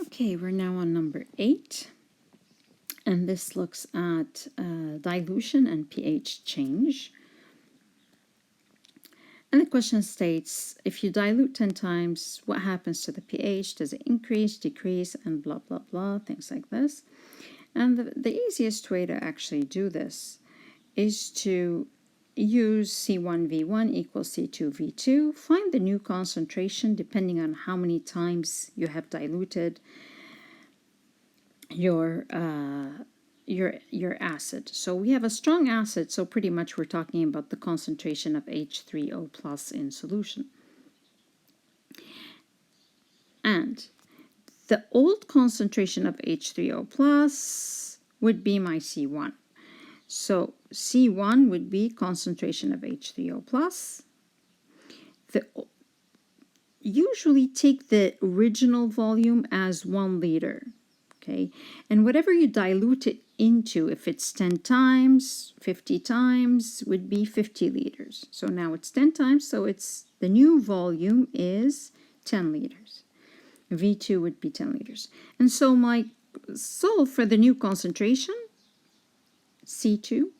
Okay, we're now on number 8, and this looks at dilution and pH change. And the question states, if you dilute 10 times, what happens to the pH? Does it increase, decrease, and blah, blah, blah, things like this. And the easiest way to actually do this is to use C1V1 equals C2V2. Find the new concentration depending on how many times you have diluted your acid. So we have a strong acid, so pretty much we're talking about the concentration of H3O plus in solution. And the old concentration of H3O plus would be my C1. So C1 would be concentration of H3O plus. Usually take the original volume as 1 liter. Okay, and whatever you dilute it into, if it's 10 times, 50 times, would be 50 liters. So now it's 10 times, so it's the new volume is 10 liters. V2 would be 10 liters. And so my solve for the new concentration, C2,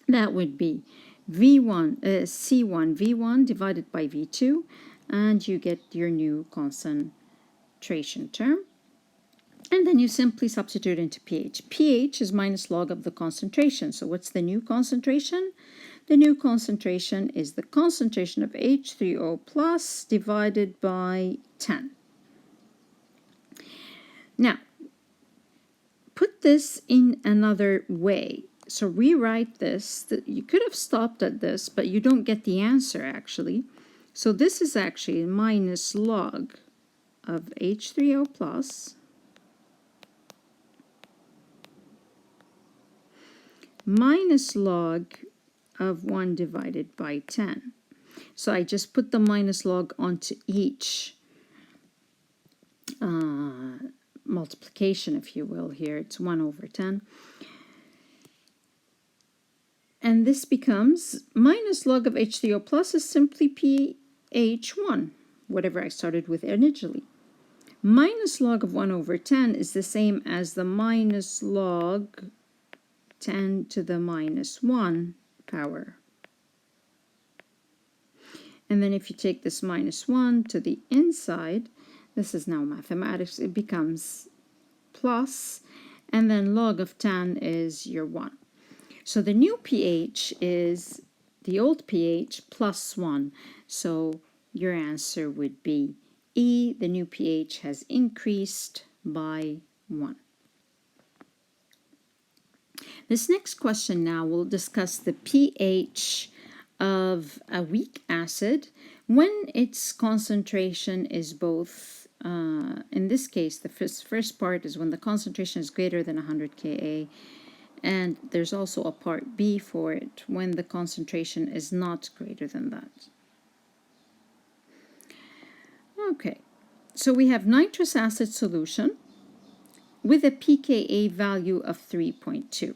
that would be C1 V1 divided by V2, and you get your new concentration term. And then you simply substitute into pH. pH is minus log of the concentration. So what's the new concentration? The new concentration is the concentration of H3O plus divided by 10. Now, put this in another way. So rewrite this. You could have stopped at this, but you don't get the answer actually. So this is actually minus log of H3O plus minus log of 1 divided by 10. So I just put the minus log onto each multiplication, if you will, here. It's 1 over 10. And this becomes minus log of H3O plus is simply pH1, whatever I started with initially. Minus log of 1 over 10 is the same as the minus log 10 to the minus 1 power. And then if you take this minus 1 to the inside, this is now mathematics, it becomes plus, and then log of 10 is your 1. So the new pH is the old pH plus 1. So your answer would be E, the new pH has increased by 1. This next question now will discuss the pH of a weak acid when its concentration is both, in this case, the first part is when the concentration is greater than 100 Ka, and there's also a part B for it when the concentration is not greater than that. Okay, so we have nitrous acid solution with a pKa value of 3.2.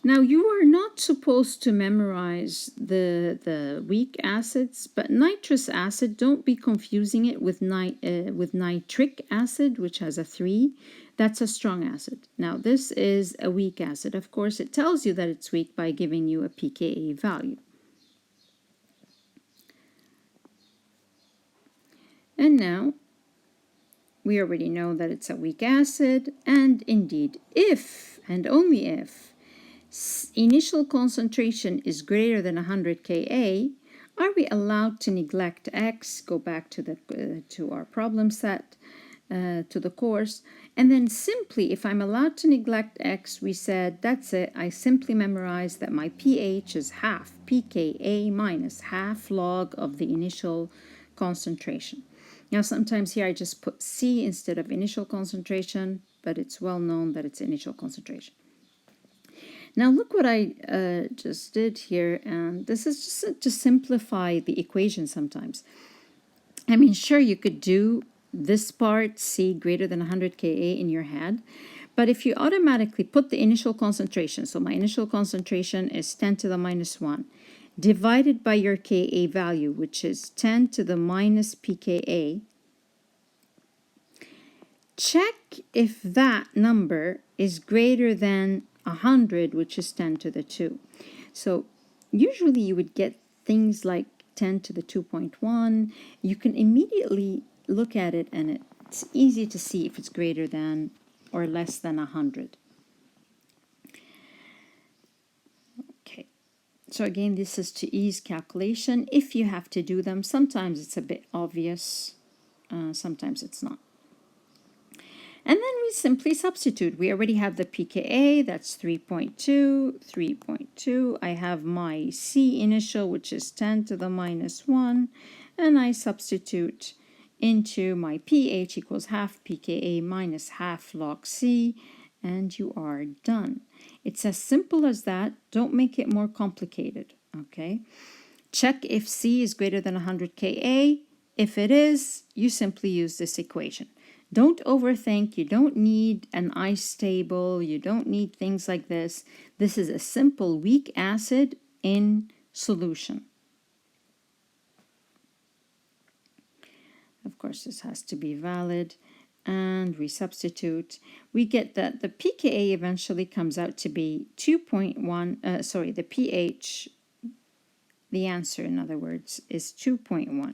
Now, you are not supposed to memorize the weak acids, but nitrous acid, don't be confusing it with nitric acid, which has a 3. That's a strong acid. Now, this is a weak acid. Of course, it tells you that it's weak by giving you a pKa value. And now, we already know that it's a weak acid, and indeed, if and only if initial concentration is greater than 100 Ka, are we allowed to neglect X? Go back to our problem set, to the course, and then simply, if I'm allowed to neglect X, we said, that's it, I simply memorize that my pH is half, pKa minus half log of the initial concentration. Now, sometimes here I just put C instead of initial concentration, but it's well known that it's initial concentration. Now, look what I just did here, and this is just to simplify the equation sometimes. I mean, sure, you could do this part, C greater than 100 Ka in your head, but if you automatically put the initial concentration, so my initial concentration is 10 to the minus 1, divided by your Ka value, which is 10 to the minus pKa, check if that number is greater than 100, which is 10 to the 2. So usually you would get things like 10 to the 2.1. You can immediately look at it and it's easy to see if it's greater than or less than 100. Okay, so again, this is to ease calculation. If you have to do them, sometimes it's a bit obvious, sometimes it's not. And then we simply substitute. We already have the pKa, that's 3.2, 3.2. I have my C initial, which is 10 to the minus 1, and I substitute into my pH equals half pKa minus half log C, and you are done. It's as simple as that. Don't make it more complicated, okay? Check if C is greater than 100 Ka. If it is, you simply use this equation. Don't overthink. You don't need an ice table. You don't need things like this. This is a simple weak acid in solution. Of course, this has to be valid. And we substitute. We get that the pKa eventually comes out to be 2.1, the pH, the answer, in other words, is 2.1.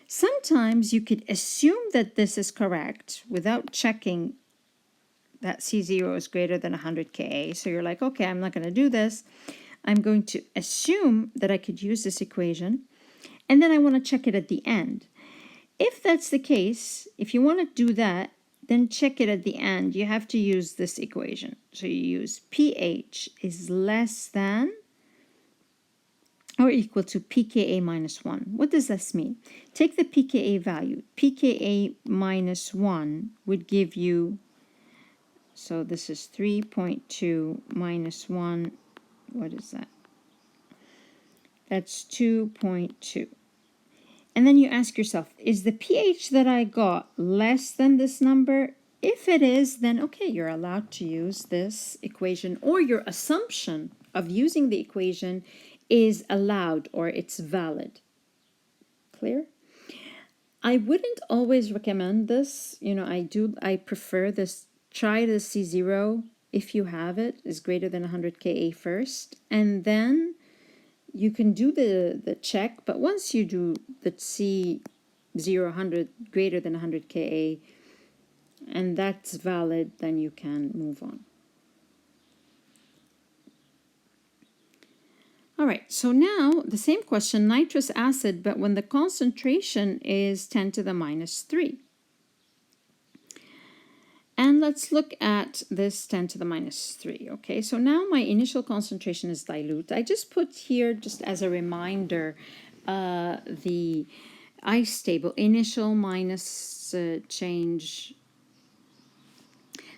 Sometimes you could assume that this is correct without checking that C0 is greater than 100 Ka. So you're like, okay, I'm not going to do this. I'm going to assume that I could use this equation, and then I want to check it at the end. If that's the case, if you want to do that, then check it at the end. You have to use this equation. So you use pH is less than or equal to pKa minus 1. What does this mean? Take the pKa value. pKa minus 1 would give you, so this is 3.2 minus 1. What is that? That's 2.2. And then you ask yourself, is the pH that I got less than this number? If it is, then okay, you're allowed to use this equation, or your assumption of using the equation is allowed or it's valid. Clear? I wouldn't always recommend this. I prefer this. Try the C0 if you have it is greater than 100 Ka first, and then you can do the check. But once you do the C0 100 greater than 100 Ka and that's valid, then you can move on. All right, so now the same question, nitrous acid, but when the concentration is 10 to the minus 3. And let's look at this 10 to the minus 3. Okay, so now my initial concentration is dilute. I just put here, just as a reminder, the ice table, initial minus change.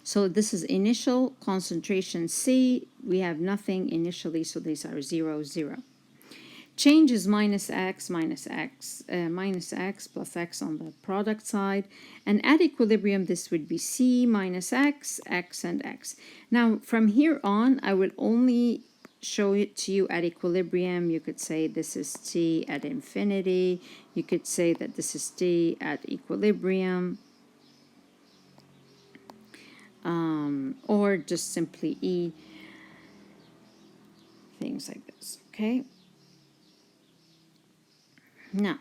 So this is initial concentration C. We have nothing initially, so these are 0, 0. Change is minus x plus x on the product side. And at equilibrium, this would be C minus x, and x. Now, from here on, I will only show it to you at equilibrium. You could say this is T at infinity. You could say that this is T at equilibrium. Or just simply E, things like this, okay? Now,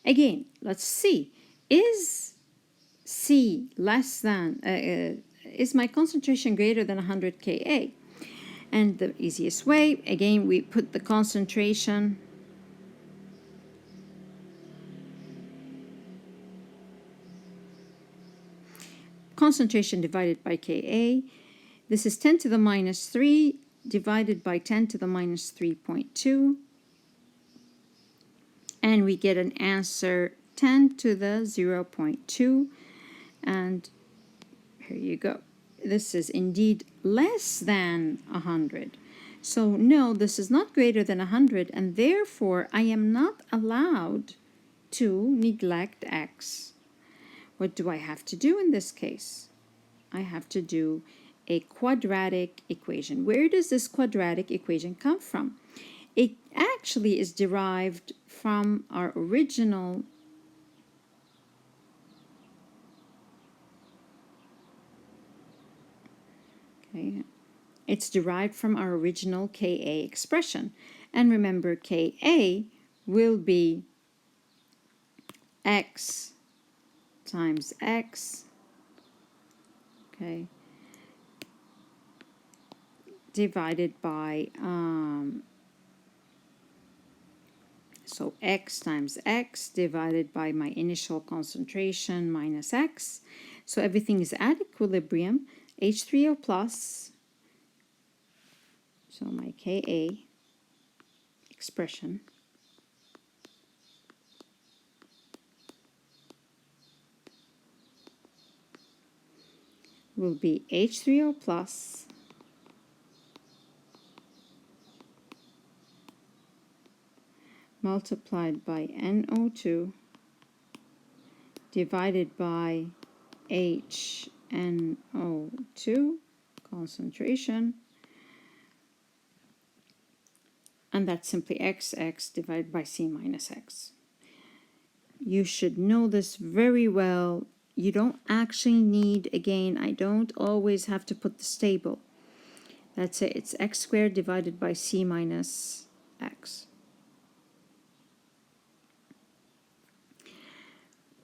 again, let's see, is C less than, is my concentration greater than 100 Ka? And the easiest way, again, we put the concentration divided by Ka. This is 10 to the minus 3 divided by 10 to the minus 3.2. And we get an answer 10 to the 0.2. And here you go. This is indeed less than 100. So no, this is not greater than 100, and therefore I am not allowed to neglect x. What do I have to do in this case? I have to do a quadratic equation. Where does this quadratic equation come from? It actually is derived from our original Okay, it's derived from our original Ka expression. And remember, Ka will be x times x, okay, divided by, so x times x divided by my initial concentration minus x. So everything is at equilibrium. H3O plus, so my Ka expression will be H3O plus multiplied by NO2 divided by HNO2 concentration, and that's simply XX divided by C minus X. You should know this very well. You don't actually need, again, I don't always have to put this table. That's it, it's x squared divided by C minus X.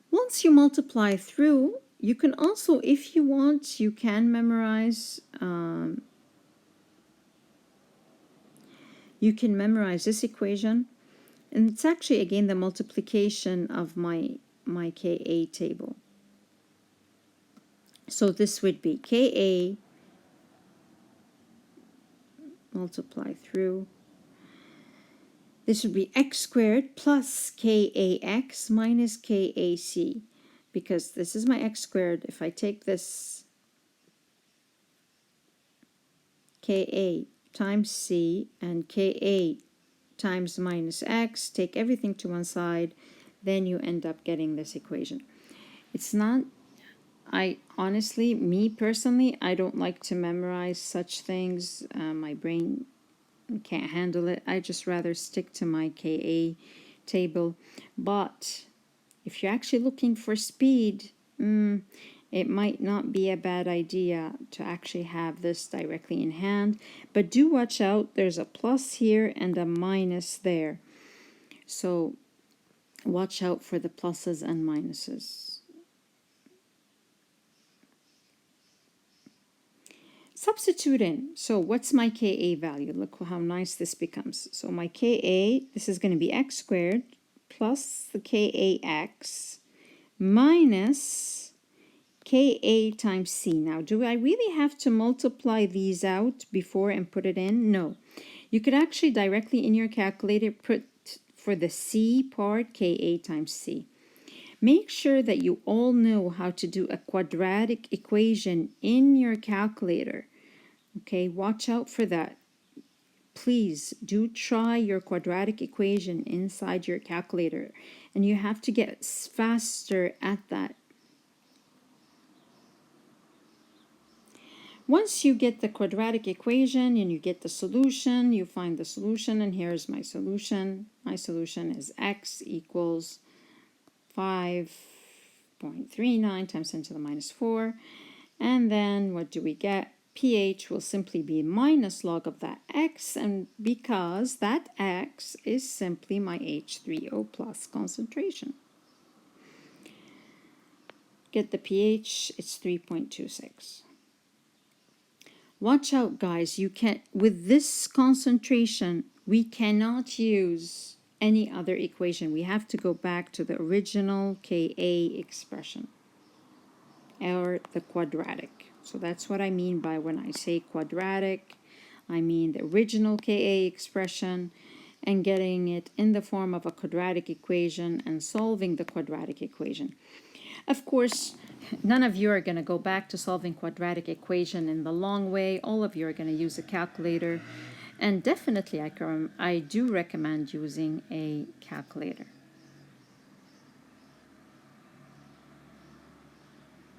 Once you multiply through, you can also, if you want, you can memorize this equation, and it's actually again the multiplication of my Ka table. So this would be Ka multiply through. This would be x squared plus Kax minus Kac, because this is my x squared. If I take this Ka times C and Ka times minus x, take everything to one side, then you end up getting this equation. It's not, I honestly, me personally, I don't like to memorize such things. My brain can't handle it. I just rather stick to my Ka table. But if you're actually looking for speed, it might not be a bad idea to actually have this directly in hand. But do watch out, there's a plus here and a minus there. So watch out for the pluses and minuses. Substitute in. So what's my Ka value? Look how nice this becomes. So my Ka, this is going to be x squared plus the Kax minus Ka times C. Now, do I really have to multiply these out before and put it in? No. You could actually directly in your calculator put for the C part Ka times C. Make sure that you all know how to do a quadratic equation in your calculator. Okay, watch out for that. Please do try your quadratic equation inside your calculator, and you have to get faster at that. Once you get the quadratic equation and you get the solution, you find the solution, and here's my solution. My solution is x equals 5.39 times 10 to the minus 4. And then what do we get? pH will simply be minus log of that x, and because that x is simply my H3O plus concentration. Get the pH, it's 3.26. Watch out, guys, you can't, with this concentration, we cannot use any other equation. We have to go back to the original Ka expression, or the quadratic. So that's what I mean by when I say quadratic. I mean the original Ka expression and getting it in the form of a quadratic equation and solving the quadratic equation. Of course, none of you are going to go back to solving quadratic equation in the long way. All of you are going to use a calculator. And definitely I do recommend using a calculator.